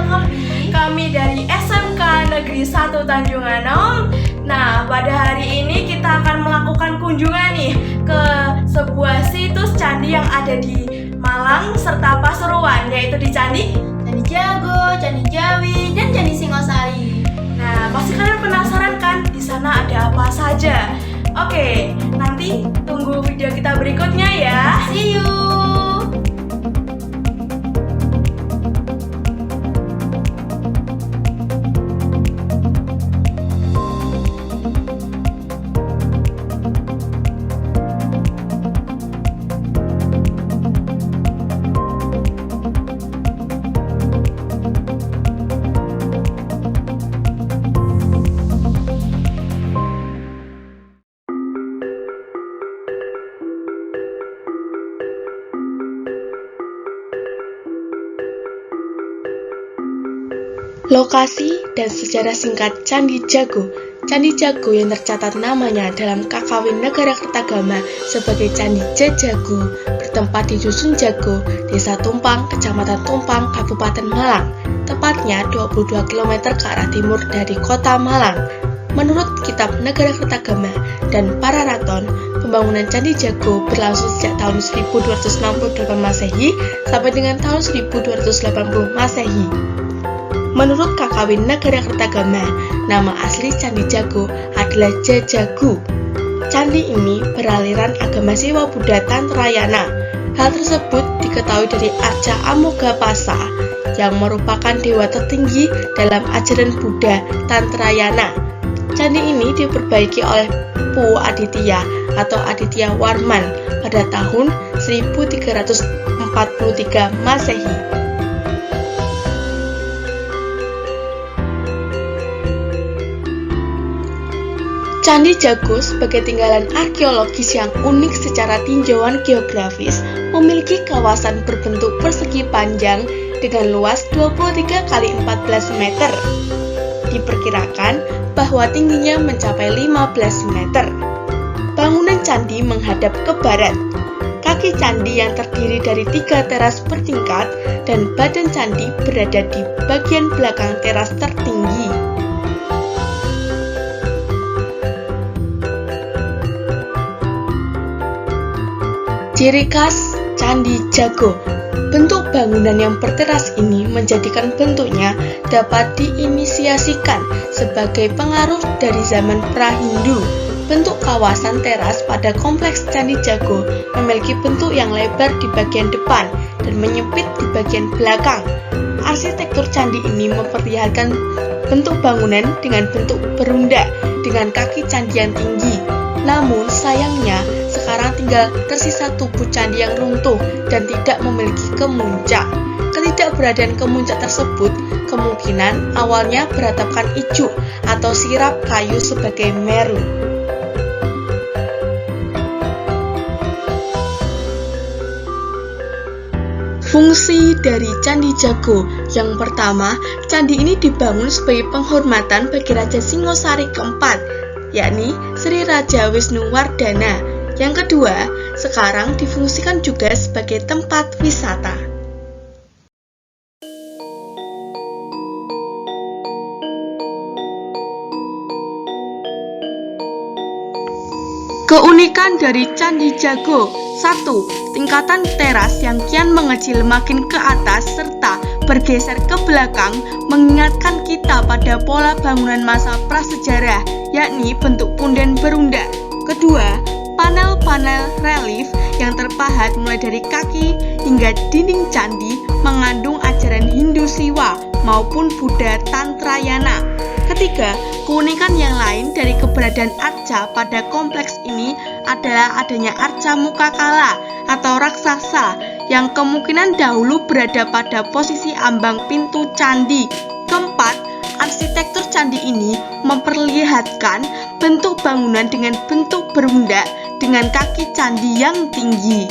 Kalbi. Kami dari SMK Negeri 1 Tanjung Anom. Nah, pada hari ini kita akan melakukan kunjungan nih ke sebuah situs candi yang ada di Malang serta Pasuruan, yaitu di Candi Jago, Candi Jawi, dan Candi Singosari. Nah, pasti kalian penasaran kan di sana ada apa saja? Oke, nanti tunggu video kita berikutnya ya. See you. Lokasi dan sejarah singkat Candi Jago. Candi Jago yang tercatat namanya dalam Kakawin Negara Kertagama sebagai Candi Jago bertempat di Dusun Jago, Desa Tumpang, Kecamatan Tumpang, Kabupaten Malang, tepatnya 22 km ke arah timur dari kota Malang. Menurut Kitab Negara Kertagama dan Pararaton, pembangunan Candi Jago berlangsung sejak tahun 1268 Masehi sampai dengan tahun 1280 Masehi. Menurut Kakawin Negara Kertagama, nama asli Candi Jago adalah Jajagu. Candi ini beraliran agama Siwa Buddha Tantrayana. Hal tersebut diketahui dari Arca Amogapasa yang merupakan dewa tertinggi dalam ajaran Buddha Tantrayana. Candi ini diperbaiki oleh Pu Aditya atau Aditya Warman pada tahun 1343 Masehi. Candi Jago sebagai tinggalan arkeologis yang unik secara tinjauan geografis memiliki kawasan berbentuk persegi panjang dengan luas 23 x 14 meter. Diperkirakan bahwa tingginya mencapai 15 meter. Bangunan candi menghadap ke barat. Kaki candi yang terdiri dari 3 teras bertingkat dan badan candi berada di bagian belakang teras tertinggi. Ciri khas Candi Jago. Bentuk bangunan yang berteras ini menjadikan bentuknya dapat diinisiasikan sebagai pengaruh dari zaman pra-Hindu. Bentuk kawasan teras pada kompleks Candi Jago memiliki bentuk yang lebar di bagian depan dan menyempit di bagian belakang. Arsitektur candi ini memperlihatkan bentuk bangunan dengan bentuk berunda dengan kaki candi yang tinggi. Namun sayangnya sekarang tinggal tersisa tubuh candi yang runtuh dan tidak memiliki kemuncak. Ketidakberadaan kemuncak tersebut kemungkinan awalnya beratapkan ijuk atau sirap kayu sebagai meru. Fungsi dari Candi Jago. Yang pertama, candi ini dibangun sebagai penghormatan bagi Raja Singosari keempat, yakni Sri Raja Wisnuwardana. Yang kedua, sekarang difungsikan juga sebagai tempat wisata. Keunikan dari Candi Jago. 1. Tingkatan teras yang kian mengecil makin ke atas serta bergeser ke belakang mengingatkan kita pada pola bangunan masa prasejarah, yakni bentuk punden berunda. Kedua, panel-panel relief yang terpahat mulai dari kaki hingga dinding candi mengandung ajaran Hindu Siwa maupun Buddha Tantrayana. Ketiga, keunikan yang lain dari keberadaan arca pada kompleks ini adalah adanya arca Mukakala atau raksasa yang kemungkinan dahulu berada pada posisi ambang pintu candi. Keempat, arsitektur candi ini memperlihatkan bentuk bangunan dengan bentuk berunda dengan kaki candi yang tinggi.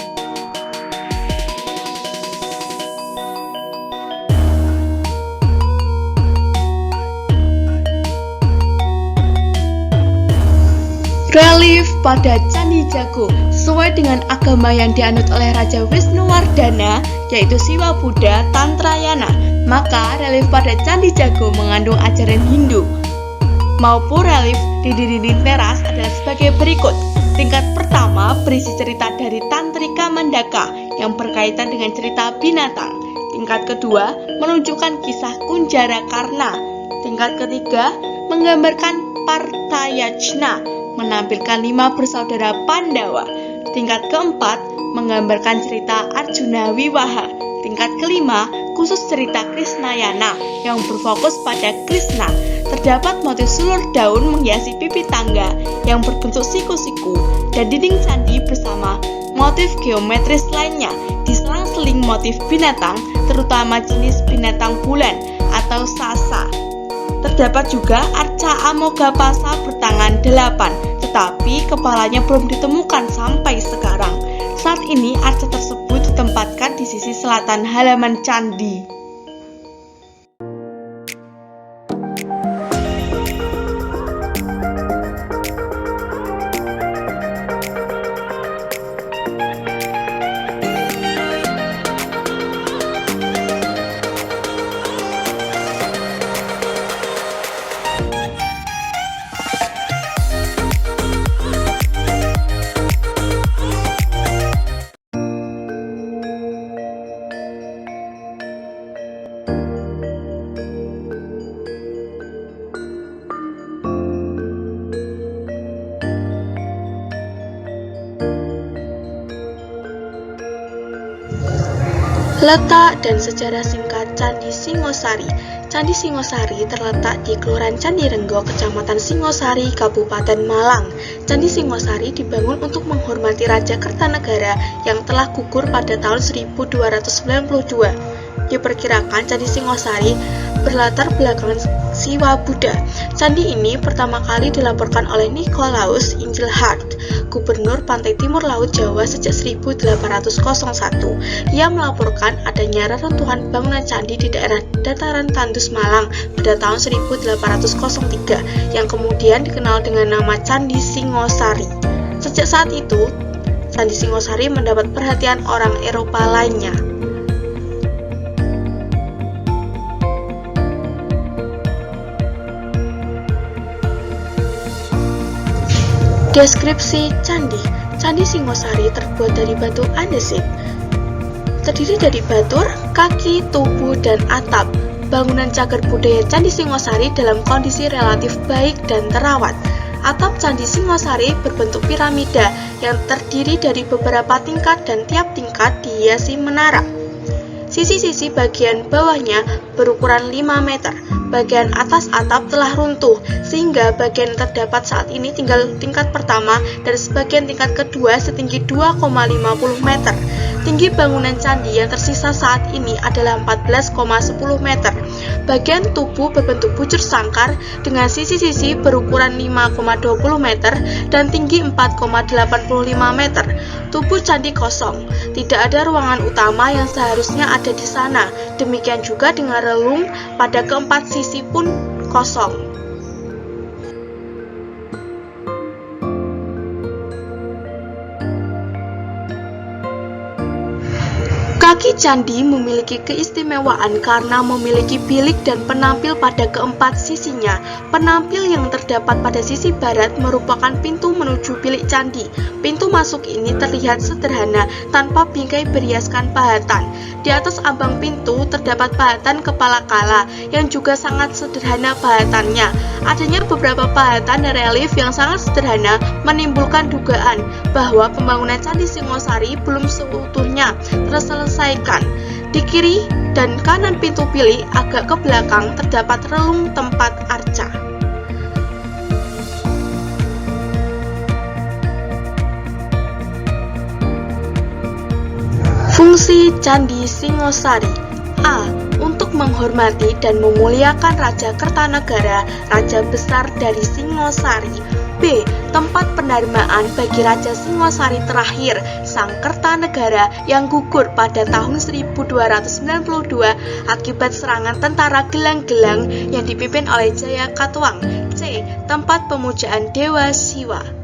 Relief pada Candi Jago sesuai dengan agama yang dianut oleh Raja Wisnuwardana, yaitu Siwa Buddha Tantrayana. Maka relief pada Candi Jago mengandung ajaran Hindu maupun relief di dinding teras adalah sebagai berikut. Tingkat pertama berisi cerita dari Tantrika Mandaka yang berkaitan dengan cerita binatang. Tingkat kedua menunjukkan kisah Kunjara Karna. Tingkat ketiga menggambarkan Partayajna, menampilkan 5 bersaudara Pandawa. Tingkat keempat menggambarkan cerita Arjuna Wiwaha. Tingkat kelima khusus cerita Krishnayana yang berfokus pada Krishna. Terdapat motif sulur daun menghiasi pipi tangga yang berbentuk siku-siku dan dinding candi bersama motif geometris lainnya. Diselang-seling motif binatang, terutama jenis binatang bulan atau sasa. Terdapat juga arca Amogapasa bertangan 8, tetapi kepalanya belum ditemukan sampai sekarang. Saat ini arca tersebut ditempatkan di sisi selatan halaman candi. Letak dan sejarah singkat Candi Singosari. Candi Singosari terletak di Kelurahan Candirenggo, Kecamatan Singosari, Kabupaten Malang. Candi Singosari dibangun untuk menghormati Raja Kertanegara yang telah gugur pada tahun 1292. Diperkirakan Candi Singosari berlatar belakangan Siwa Buddha. Candi ini pertama kali dilaporkan oleh Nicolaus Ingelhard, Gubernur Pantai Timur Laut Jawa sejak 1801. Ia melaporkan adanya reruntuhan bangunan candi di daerah dataran Tandus Malang pada tahun 1803 yang kemudian dikenal dengan nama Candi Singosari. Sejak saat itu, Candi Singosari mendapat perhatian orang Eropa lainnya. Deskripsi candi. Candi Singosari terbuat dari batu andesit. Terdiri dari batur, kaki, tubuh, dan atap. Bangunan cagar budaya Candi Singosari dalam kondisi relatif baik dan terawat. Atap Candi Singosari berbentuk piramida yang terdiri dari beberapa tingkat dan tiap tingkat dihiasi menara. Sisi-sisi bagian bawahnya berukuran 5 meter. Bagian atas atap telah runtuh, sehingga bagian yang terdapat saat ini tinggal tingkat pertama dan sebagian tingkat kedua setinggi 2,50 meter. Tinggi bangunan candi yang tersisa saat ini adalah 14,10 meter. Bagian tubuh berbentuk bujur sangkar dengan sisi-sisi berukuran 5,20 meter dan tinggi 4,85 meter. Tubuh candi kosong, tidak ada ruangan utama yang seharusnya ada di sana. Demikian juga dengan relung pada keempat sisi pun kosong. Kaki candi memiliki keistimewaan karena memiliki bilik dan penampil pada keempat sisinya. Penampil yang terdapat pada sisi barat merupakan pintu menuju bilik candi. Pintu masuk ini terlihat sederhana tanpa bingkai berhiaskan pahatan. Di atas ambang pintu terdapat pahatan kepala kala yang juga sangat sederhana pahatannya. Adanya beberapa pahatan dan relief yang sangat sederhana menimbulkan dugaan bahwa pembangunan Candi Singosari belum seutuhnya terselesaikan. Di kiri dan kanan pintu bilik agak ke belakang terdapat relung tempat arca. Fungsi Candi Singosari. A. Untuk menghormati dan memuliakan Raja Kertanegara, Raja Besar dari Singosari. B. Tempat penerimaan bagi Raja Singosari terakhir, Sang Kertanegara yang gugur pada tahun 1292 akibat serangan tentara Gelang-Gelang yang dipimpin oleh Jaya Katuang. C. Tempat pemujaan Dewa Siwa.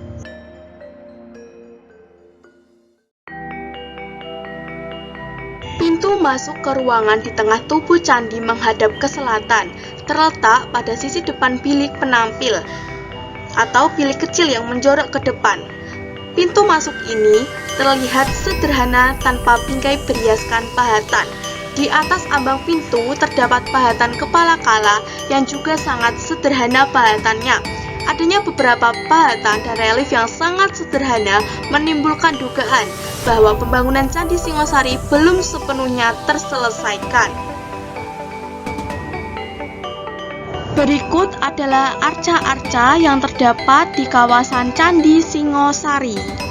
Pintu Pintu masuk ke ruangan di tengah tubuh candi menghadap ke selatan, terletak pada sisi depan bilik penampil atau bilik kecil yang menjorok ke depan. Pintu masuk ini terlihat sederhana tanpa bingkai berhiaskan pahatan. Di atas ambang pintu terdapat pahatan kepala kala yang juga sangat sederhana pahatannya. Adanya beberapa pahatan dan relief yang sangat sederhana menimbulkan dugaan bahwa pembangunan Candi Singosari belum sepenuhnya terselesaikan. Berikut adalah arca-arca yang terdapat di kawasan Candi Singosari.